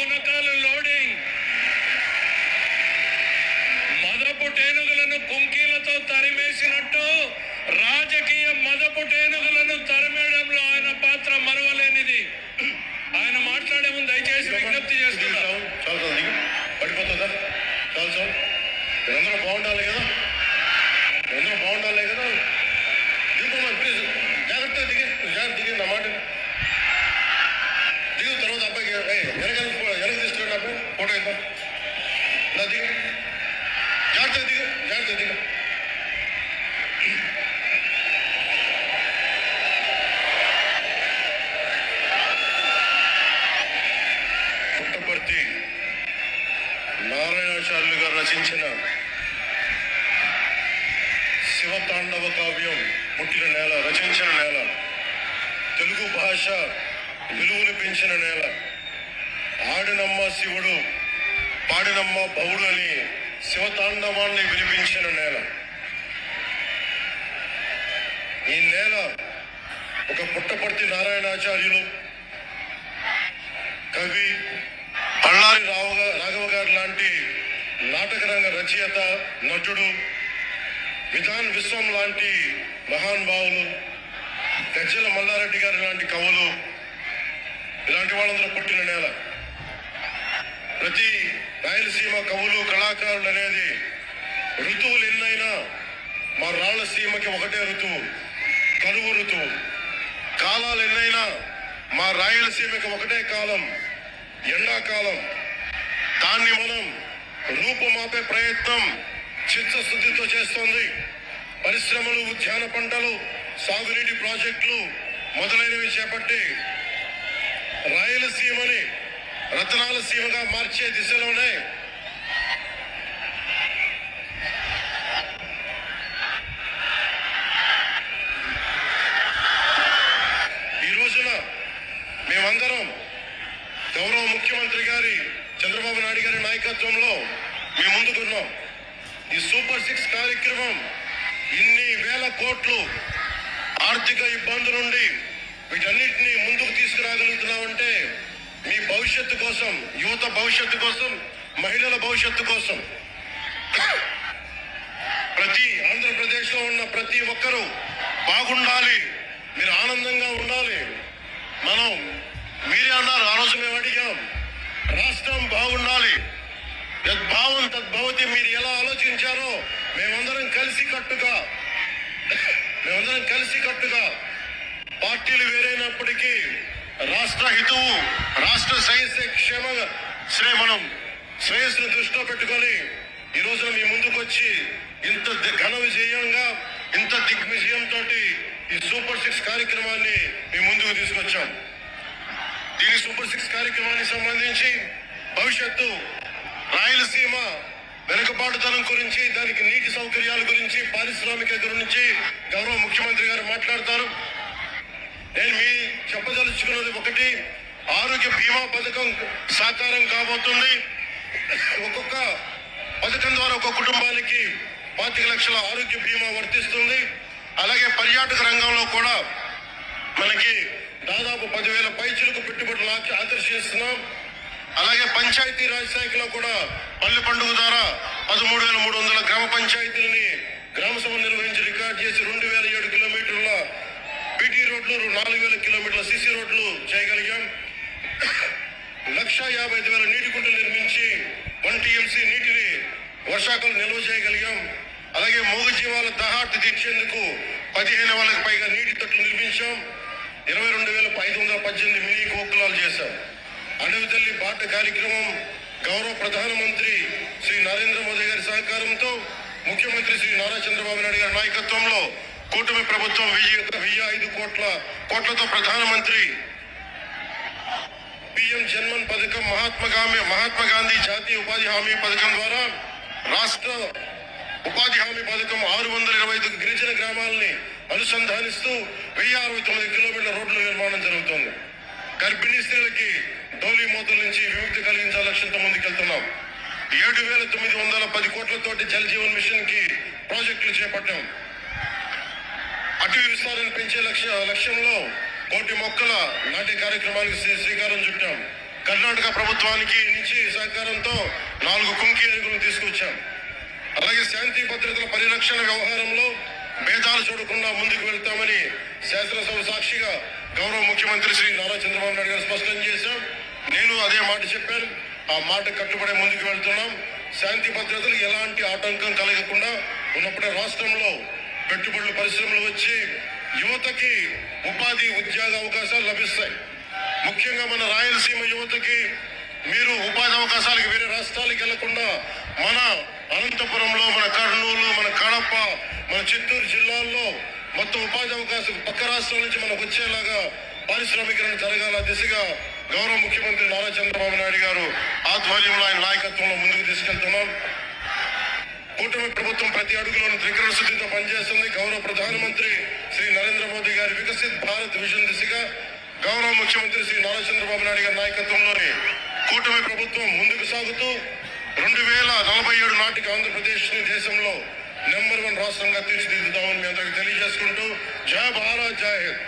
పూనకాల loading, మదపు టేనుగులను కుంకీలతో తరిమేసినట్టు రాజకీయ మదపు టేనుగులను తరిమేయడంలో ఆయన పాత్ర మరవలేనిది. ఆయన మాట్లాడే ముందు దయచేసి విజ్ఞప్తి చేస్తున్నారు. పడిపోతుందా? చాలు చాలు, మీరందరూ బాగుండాలి కదా, మీరందరూ బాగుండాలి కదా. దిగుమని ప్లీజ్, జాగ్రత్తగా దిగి నా మాట దిగు. తర్వాత అబ్బాయికి వెనక తీసుకురండి, అబ్బాయి ఫోటో ఇద్దాం. నా దిగు, జాగ్రత్తగా దిగు, జాగ్రత్తగా దిగు. పుట్టపర్తి నారాయణాచార్యులు గారు రచించిన శివతాండవ కావ్యం పుట్టిన నేల, రచించిన నేల, తెలుగు భాష విలువలు పెంచిన నేల, ఆడినమ్మ శివుడు పాడినమ్మ బౌడు అని శివతాండవాన్ని వినిపించిన నేల. ఈ నేల ఒక పుట్టపర్తి నారాయణాచార్యులు, కవి అల్లారి రాఘవ గారు లాంటి నాటకరంగ రచయిత, నటుడు, విధాన్ విశ్వం లాంటి మహానుభావులు, గజ్జల మల్లారెడ్డి గారు లాంటి కవులు, ఇలాంటి వాళ్ళందరూ పుట్టిన నేల. ప్రతి రాయలసీమ కవులు, కళాకారులు అనేది ఋతువులు ఎన్నైనా మా రాయలసీమకి ఒకటే ఋతువు, కరువు ఋతువు. కాలాలు ఎన్నైనా మా రాయలసీమకి ఒకటే కాలం, ఎండాకాలం. దాన్ని మనం రూపుమాపే ప్రయత్నం చిత్తశుద్ధితో చేస్తోంది. పరిశ్రమలు, ఉద్యాన పంటలు, సాగునీటి ప్రాజెక్టులు మొదలైనవి చేపట్టి రాయలసీమని రతనాల సీమగా మార్చే దిశలోనే ఈ రోజున మేమందరం గౌరవ ముఖ్యమంత్రి గారి చంద్రబాబు నాయుడు గారి నాయకత్వంలో మేము ముందుకున్నాం. ఈ సూపర్ 6 కార్యక్రమం ఇన్ని వేల కోట్లు ఆర్థిక ఇబ్బందుల నుండి వీటన్నిటినీ ముందుకు తీసుకురాగలుగుతున్నామంటే మీ భవిష్యత్తు కోసం, యువత భవిష్యత్తు కోసం, మహిళల భవిష్యత్తు కోసం, ప్రతి ఆంధ్రప్రదేశ్ లో ఉన్న ప్రతి ఒక్కరూ బాగుండాలి, మీరు ఆనందంగా ఉండాలి. మనం మీరే అన్నారు, ఆ రోజు మేము అడిగాం, రాష్ట్రం బాగుండాలి, యద్భావం తద్భవతి. మీరు ఎలా ఆలోచించారో మేమందరం కలిసికట్టుగా పార్టీలు వేరైనప్పటికీ రాష్ట్ర హితువు, రాష్ట్ర మనం శ్రేయస్సును దృష్టిలో పెట్టుకొని ఈ రోజున మీ ముందుకు వచ్చి ఇంత ఘన విజయంగా, ఇంత దిగ్విజయంతో ఈ సూపర్ 6 కార్యక్రమాన్ని మీ ముందుకు తీసుకొచ్చాం. దీని సూపర్ 6 కార్యక్రమానికి సంబంధించి భవిష్యత్తు రాయలసీమ వెనుకబాటుతనం గురించి, దానికి నీటి సౌకర్యాల గురించి, పారిశ్రామిక గురించి గౌరవ ముఖ్యమంత్రి గారు మాట్లాడతారు. నేను మీ చెప్పదలుచుకున్నది ఒకటి, ఆరోగ్య బీమా పథకం సాకారం కాబోతుంది. ఒక్కొక్క పథకం ద్వారా ఒక్కొక్క కుటుంబానికి 25 లక్షల ఆరోగ్య బీమా వర్తిస్తుంది. అలాగే పర్యాటక రంగంలో కూడా మనకి దాదాపు 10,000 పైచిలకు పెట్టుబడులు ఆకర్షిస్తున్నాం. అలాగే పంచాయతీ రాజ్ శాఖలో కూడా పల్లె పండుగ ద్వారా 13,300 గ్రామ పంచాయతీలని గ్రామ సభ నిర్వహించి రికార్డు చేసి 2,007 కిలోమీటర్ల బీటీ రోడ్లు, 4,000 కిలోమీటర్ల సిసి రోడ్లు చేయగలిగాం. 1,50,000 నీటి కుంటలు నిర్మించి 1 TMC నీటిని వర్షాకాలం నిల్వ చేయగలిగాం. అలాగే మూగజీవాల దాహార్తి తీర్చేందుకు 15,000కు పైగా నీటి తట్లు నిర్మించాం. 22,518 మినీ గోకులాలు చేశాం. అడవి తల్లి బాట కార్యక్రమం గౌరవ ప్రధానమంత్రి శ్రీ నరేంద్ర మోదీ గారి సహకారంతో, ముఖ్యమంత్రి శ్రీ నారా చంద్రబాబు నాయుడు గారి నాయకత్వంలో కూటమి ప్రభుత్వం 1,005 కోట్లతో ప్రధానమంత్రి PM జన్మన్ పథకం, మహాత్మా గాంధీ జాతీయ ఉపాధి హామీ పథకం ద్వారా రాష్ట్ర ఉపాధి హామీ పథకం 625 గిరిజన గ్రామాలని అనుసంధానిస్తూ 1,069 కిలోమీటర్ల రోడ్ల నిర్మాణం జరుగుతుంది. గర్భిణీ స్త్రీలకి డోలీ మూతల నుంచి విముక్తి కలిగించాల లక్ష్యంతో ముందుకెళ్తున్నాం. 7,910 కోట్లతోటి జల్ జీవన్ మిషన్ కి ప్రాజెక్టులు చేపట్టాం. అటవీ విస్తారాన్ని పెంచే లక్ష్యంలో 1,000 మొక్కల నాటే కార్యక్రమానికి శ్రీకారం చుట్టాం. కర్ణాటక ప్రభుత్వానికి నుంచి సహకారంతో 4 కుంకి ఏనుగులను తీసుకొచ్చాం. అలాగే శాంతి భద్రతల పరిరక్షణ వ్యవహారంలో భేదాలు చూడకుండా ముందుకు వెళ్తామని శాసనసభ సాక్షిగా గౌరవ ముఖ్యమంత్రి శ్రీ నారా చంద్రబాబు నాయుడు గారు స్పష్టం చేశాం. నేను అదే మాట చెప్పాను. ఆ మాట కట్టుబడి ముందుకు వెళ్తున్నాం. శాంతి భద్రతలు ఎలాంటి ఆటంకం కలగకుండా ఉన్నప్పుడే రాష్ట్రంలో పెట్టుబడులు పరిశ్రమలు వచ్చి యువతకి ఉపాధి ఉద్యోగ అవకాశాలు లభిస్తాయి. ముఖ్యంగా మన రాయలసీమ యువతకి మీరు ఉపాధి అవకాశాలకు వేరే రాష్ట్రాలకు వెళ్లకుండా మన అనంతపురంలో, మన కర్నూలు, మన కడప, మన చిత్తూరు జిల్లాల్లో మొత్తం ఉపాధి అవకాశం పక్క రాష్ట్రాల నుంచి మనకు వచ్చేలాగా పారిశ్రామికరణ జరగాల దిశగా గౌరవ ముఖ్యమంత్రి నారా చంద్రబాబు నాయుడు గారు ఆధ్వర్యంలో ఆయన నాయకత్వంలో ముందుకు తీసుకెళ్తున్నాం. కూటమి ప్రభుత్వం ప్రతి అడుగులోనూ త్రికరణ శుద్ధితో పనిచేస్తుంది. గౌరవ ప్రధానమంత్రి శ్రీ నరేంద్ర మోదీ గారి వికసిత్ భారత్ విజన్ దిశగా గౌరవ ముఖ్యమంత్రి శ్రీ నారా చంద్రబాబు నాయుడు గారి నాయకత్వంలోని కూటమి ప్రభుత్వం ముందుకు సాగుతూ 2047 నాటికి ఆంధ్రప్రదేశ్ ని దేశంలో నెంబర్ 1 రాష్ట్రంగా తీర్చిదిద్దుతామని మీ అందరికీ తెలియజేసుకుంటూ జై భారత్, జై హింద్.